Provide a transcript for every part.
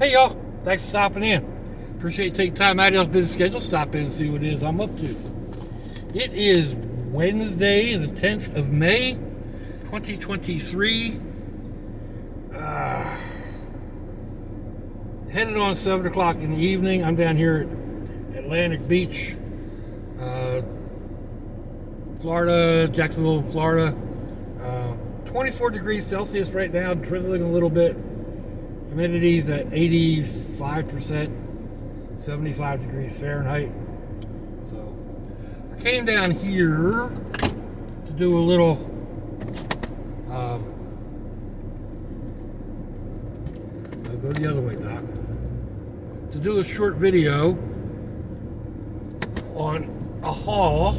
Hey y'all, thanks for stopping in. Appreciate you taking time out of y'all's busy schedule. Stop in and see what it is I'm up to. It is Wednesday, the 10th of May, 2023. Headed on 7 o'clock in the evening. I'm down here at Atlantic Beach, Florida, Jacksonville, Florida. 24 degrees Celsius right now, drizzling a little bit. Humidity's at 85%, 75 degrees Fahrenheit. So I came down here to do a little I'll go the other way, Doc. To do a short video on a haul.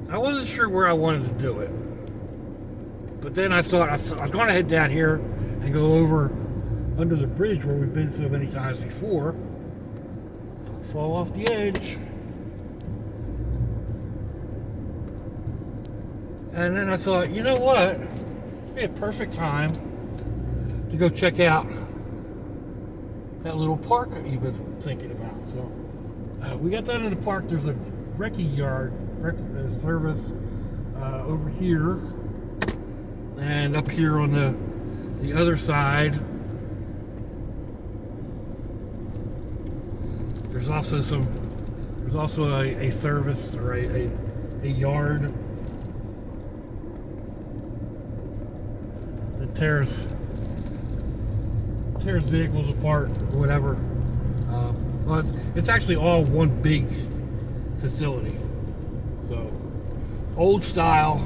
I wasn't sure where I wanted to do it. But then I thought I was going to head down here and go over under the bridge where we've been so many times before. Don't fall off the edge. And then I thought, you know what? It'd be a perfect time to go check out that little park that you've been thinking about. So we got that in the park. There's a recce yard service over here. And up here on the other side, there's also a service or a yard that tears vehicles apart or whatever. But it's actually all one big facility. So old style,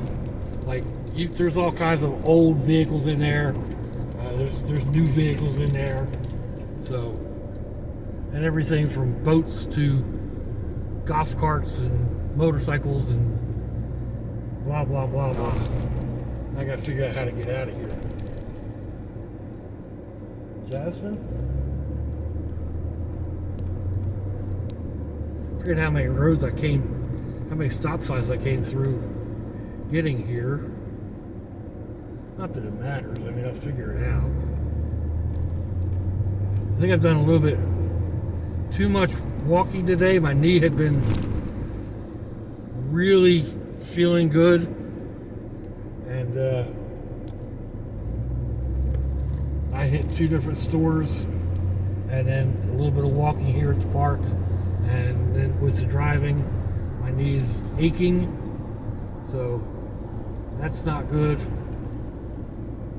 like. There's all kinds of old vehicles in there. There's new vehicles in there. So, and everything from boats to golf carts and motorcycles and blah blah blah blah. I gotta figure out how to get out of here. Jasmine? I forget how many stop signs I came through getting here. Not that it matters. I mean, I'll figure it out. I think I've done a little bit too much walking today. My knee had been really feeling good. And I hit 2 different stores. And then a little bit of walking here at the park. And then with the driving, my knee's aching. So that's not good.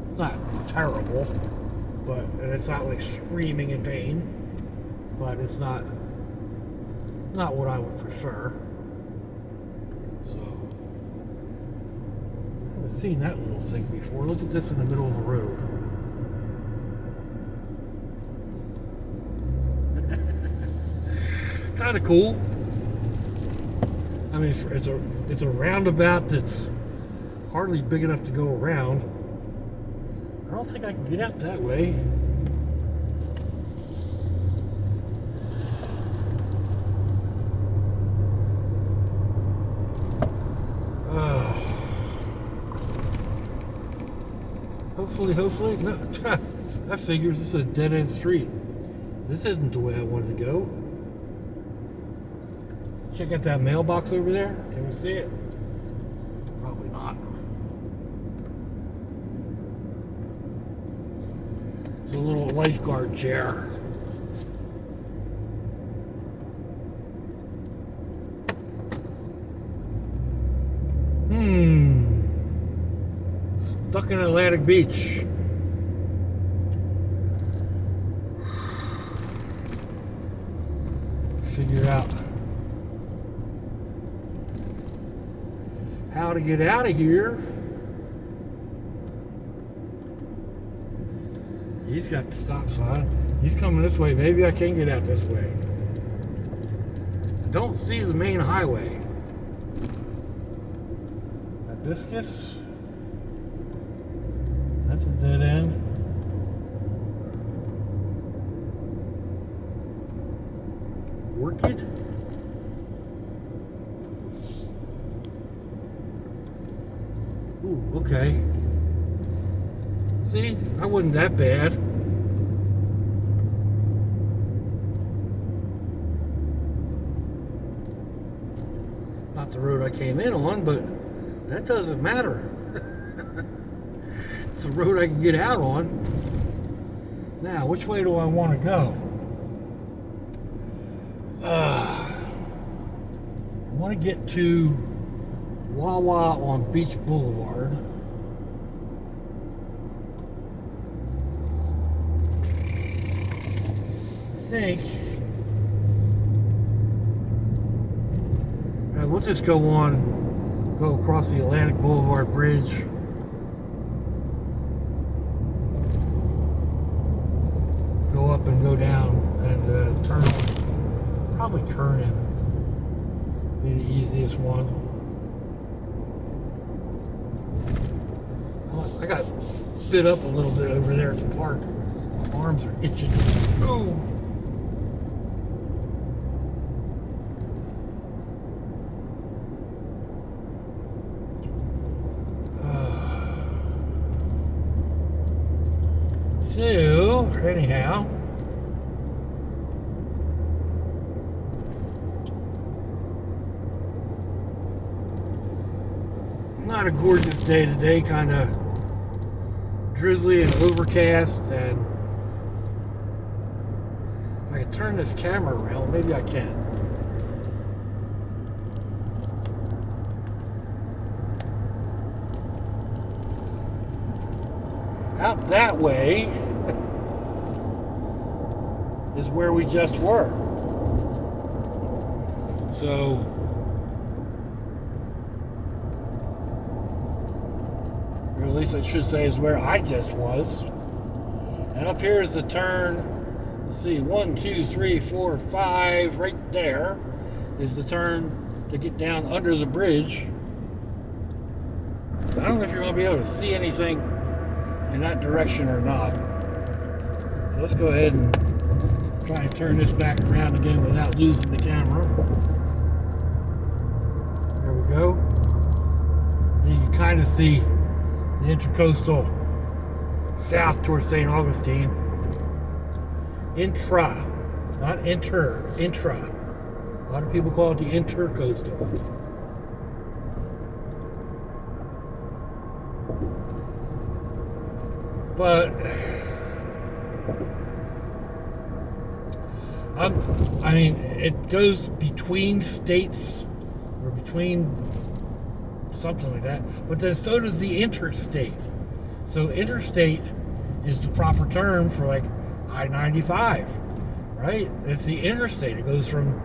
It's not terrible, and it's not like screaming in pain, but it's not what I would prefer. So I haven't seen that little thing before. Look at this in the middle of the road. Kind of cool. I mean, it's a roundabout that's hardly big enough to go around. I don't think I can get out that way. Hopefully. No, that figures this is a dead-end street. This isn't the way I wanted to go. Check out that mailbox over there. Can we see it? Probably not. A little lifeguard chair. Stuck in Atlantic Beach. Figure out how to get out of here. He's got the stop sign. He's coming this way. Maybe I can get out this way. I don't see the main highway. Hibiscus. That's a dead end. Orchid. Ooh, okay. See, I wasn't that bad. Not the road I came in on, but that doesn't matter. It's a road I can get out on. Now, which way do I want to go? I want to get to Wawa on Beach Boulevard. I think we'll just go across the Atlantic Boulevard Bridge. Go up and go down and turn on probably Kernan. Be the easiest one. I got bit up a little bit over there at the park. My arms are itching. Ooh. So, anyhow, not a gorgeous day today, kind of drizzly and overcast, and if I can turn this camera around, maybe I can. Out that way is where we just were. So, or at least I should say is where I just was. And up here is the turn. Let's see, 1, 2, 3, 4, 5. Right there is the turn to get down under the bridge. I don't know if you're going to be able to see anything in that direction or not. So let's go ahead and try and turn this back around again without losing the camera. There we go. You can kind of see the Intercoastal south towards St. Augustine. Intra, not inter, intra. A lot of people call it the Intercoastal. But I mean, it goes between states or between something like that. But then so does the interstate. So interstate is the proper term for like I-95, right? It's the interstate. It goes from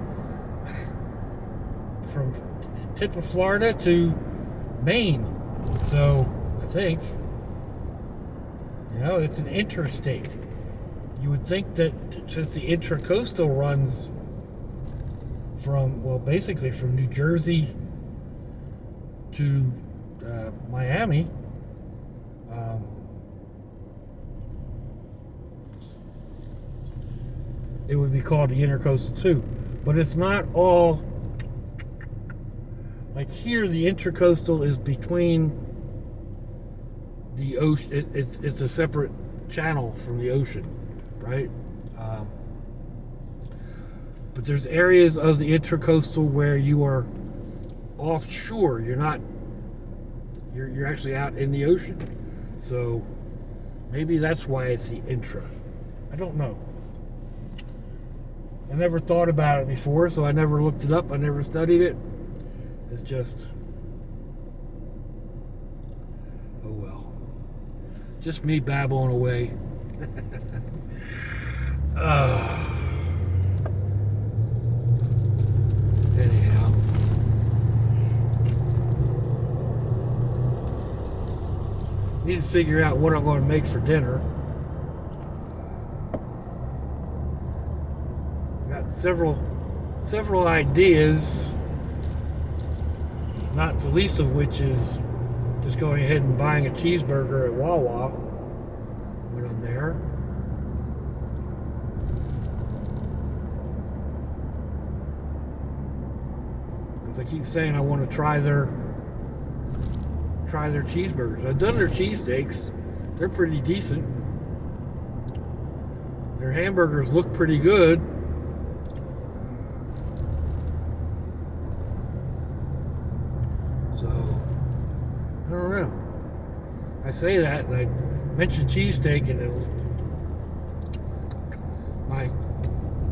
tip of Florida to Maine. So I think, you know, it's an interstate. You would think that since the Intracoastal runs from, well, basically from New Jersey to Miami, it would be called the Intercoastal too. But it's not all, like here the Intercoastal is between the ocean. It's a separate channel from the ocean, right? But there's areas of the Intercoastal where you are offshore. You're not. You're actually out in the ocean. So maybe that's why it's the intra. I don't know. I never thought about it before, so I never looked it up. I never studied it. It's just, oh well. Just me babbling away. Anyhow. Need to figure out what I'm going to make for dinner. Got several ideas, not the least of which is just going ahead and buying a cheeseburger at Wawa when I'm there. Because I keep saying I want to try their cheeseburgers. I've done their cheesesteaks. they're pretty decent. Their hamburgers look pretty good. So, I don't know. I say that, and I mentioned cheesesteak, and my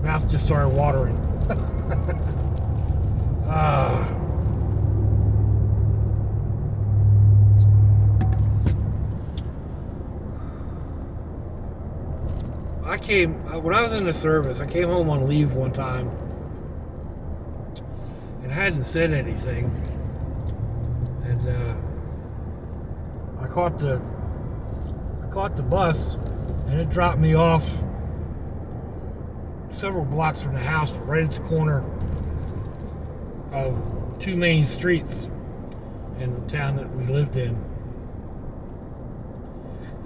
mouth just started watering. When I was in the service, I came home on leave one time and hadn't said anything, and I caught the bus, and it dropped me off several blocks from the house, right at the corner of two main streets in the town that we lived in.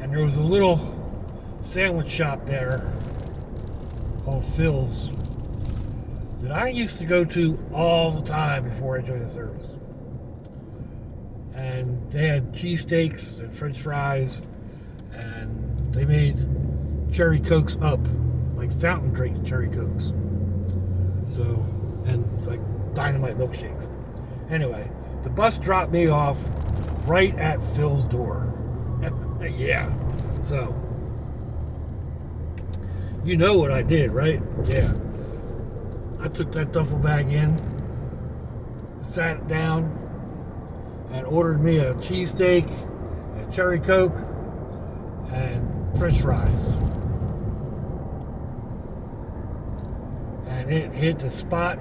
And there was a little sandwich shop there called Phil's that I used to go to all the time before I joined the service. And they had cheesesteaks and french fries, and they made cherry cokes up, like fountain drink cherry cokes. So, and like dynamite milkshakes. Anyway, the bus dropped me off right at Phil's door. Yeah. So, you know what I did, right? Yeah. I took that duffel bag in, sat down, and ordered me a cheesesteak, a cherry coke, and french fries. And it hit the spot.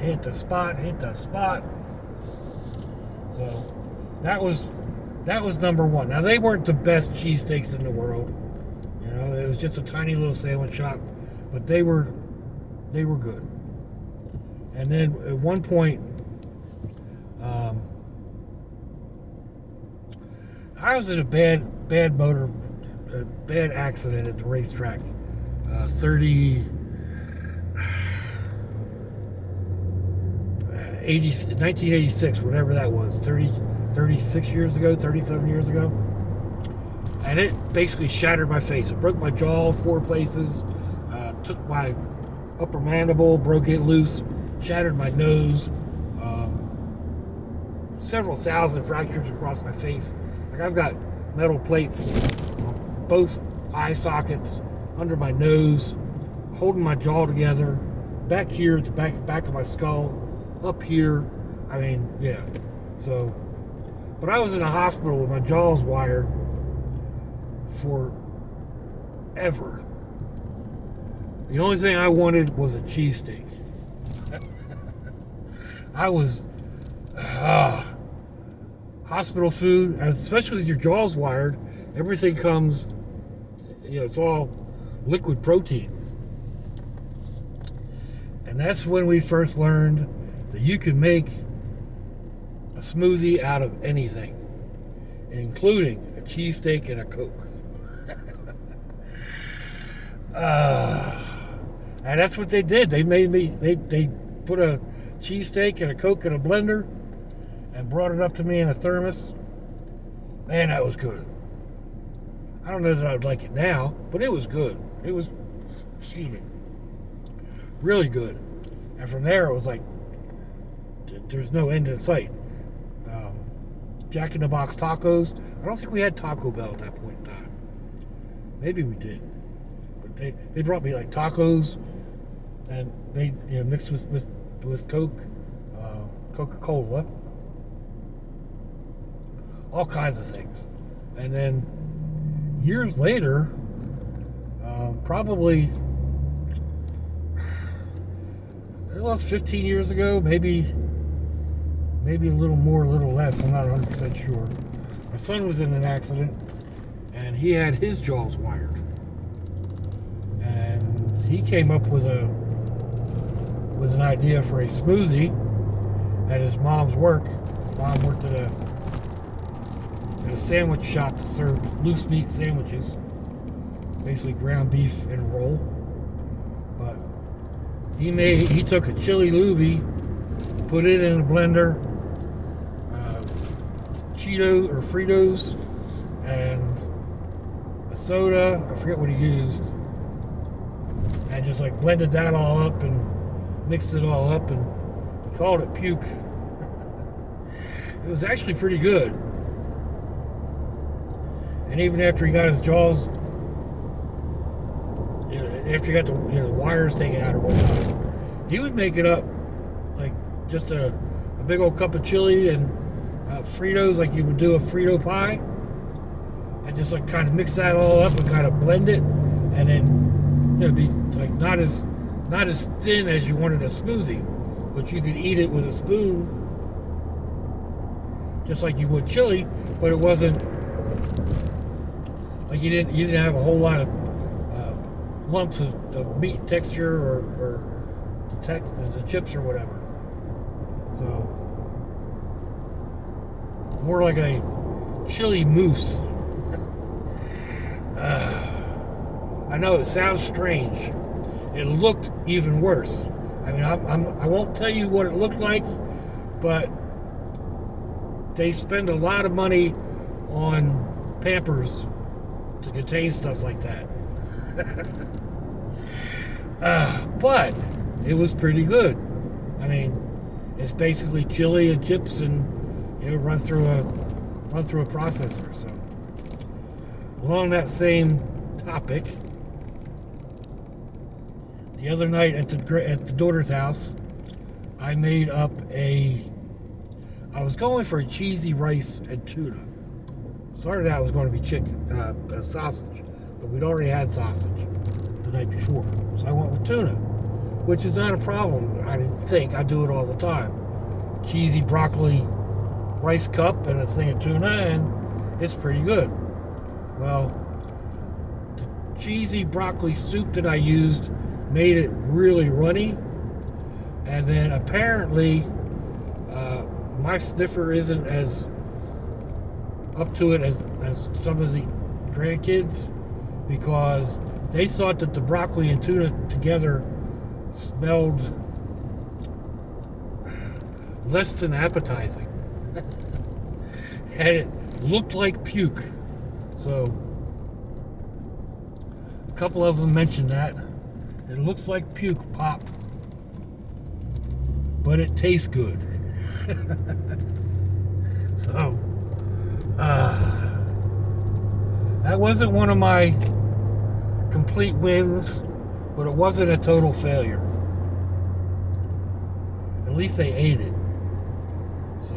So that was number one. Now, they weren't the best cheesesteaks in the world. You know, it was just a tiny little sandwich shop, but they were good. And then at one point, I was in a bad accident at the racetrack. 1986, whatever that was, 36 years ago, 37 years ago. And it basically shattered my face. It broke my jaw 4 places, took my upper mandible, broke it loose, shattered my nose, several thousand fractures across my face. Like, I've got metal plates on both eye sockets, under my nose, holding my jaw together, back here at the back of my skull, up here. I mean, yeah. So, but I was in a hospital with my jaws wired forever. The only thing I wanted was a cheesesteak. I was hospital food, especially with your jaws wired, everything comes, it's all liquid protein. And that's when we first learned that you can make a smoothie out of anything, including a cheesesteak and a Coke. And that's what they did. They put a cheesesteak and a Coke in a blender and brought it up to me in a thermos. Man, that was good. I don't know that I would like it now, but it was good. It was, really good. And from there, it was like, there's no end in sight. Jack in the Box tacos. I don't think we had Taco Bell at that point in time. Maybe we did. But they brought me like tacos, and they mixed with Coke, Coca-Cola, all kinds of things. And then years later, probably 15 years ago, maybe a little more, a little less, I'm not 100% sure. My son was in an accident, and he had his jaws wired. And he came up with an idea for a smoothie at his mom's work. Mom worked at a sandwich shop that served loose meat sandwiches, basically ground beef in a roll. But he took a chili lubi, put it in a blender, Cheetos or Fritos, and a soda, I forget what he used, and just like blended that all up and mixed it all up, and he called it puke. It was actually pretty good. And even after he got his jaws, after he got the wires taken out or whatnot, he would make it up like just a big old cup of chili and Fritos, like you would do a Frito pie, and just like kind of mix that all up and kind of blend it, and then it'd be like not as thin as you wanted a smoothie, but you could eat it with a spoon, just like you would chili, but it wasn't like you didn't have a whole lot of lumps of meat texture or the chips or whatever. So more like a chili mousse. I know it sounds strange. It looked even worse. I mean, I won't tell you what it looked like, but they spend a lot of money on Pampers to contain stuff like that. But it was pretty good. I mean, it's basically chili and chips, and run through a processor. So along that same topic, the other night at the daughter's house, I made up I was going for a cheesy rice and tuna. Started out it was going to be chicken, sausage, but we'd already had sausage the night before. So I went with tuna, which is not a problem. I didn't think. I do it all the time. Cheesy broccoli rice cup and a thing of tuna, and it's pretty good. Well, the cheesy broccoli soup that I used made it really runny, and then apparently my sniffer isn't as up to it as some of the grandkids, because they thought that the broccoli and tuna together smelled less than appetizing. And it looked like puke. So a couple of them mentioned that. It looks like puke, Pop, but it tastes good. So that wasn't one of my complete wins, but it wasn't a total failure. At least they ate it. So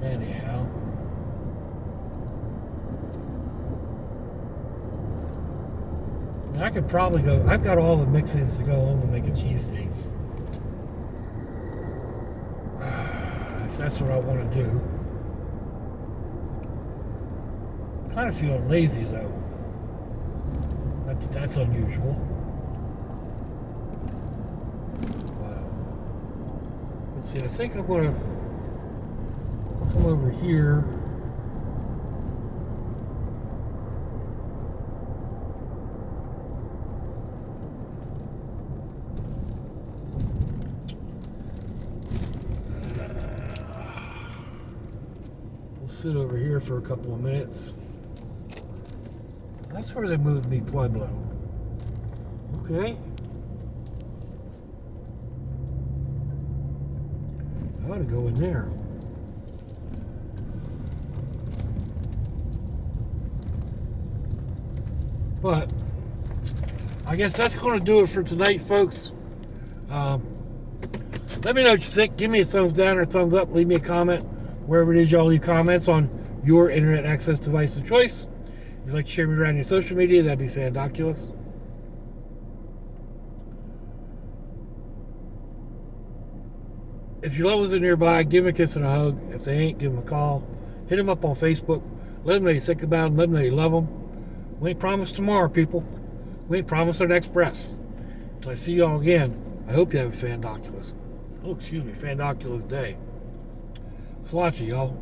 anyhow, I could probably go. I've got all the mix-ins to go home and make a cheesesteak. If that's what I want to do. Kind of feeling lazy though. That's unusual. Let's see. I think I'm going to come over here. Sit over here for a couple of minutes. That's where they moved me, Pueblo. Okay. I ought to go in there. But I guess that's going to do it for tonight, folks. Let me know what you think. Give me a thumbs down or a thumbs up. Leave me a comment wherever it is y'all leave comments on your internet access device of choice. If you'd like to share me around your social media, that'd be fandoculous. If your loved ones are nearby, give them a kiss and a hug. If they ain't, give them a call. Hit them up on Facebook. Let them know you think about them. Let them know you love them. We ain't promised tomorrow, people. We ain't promised our next breath. Until I see y'all again, I hope you have a fandoculous day. Salachi, y'all.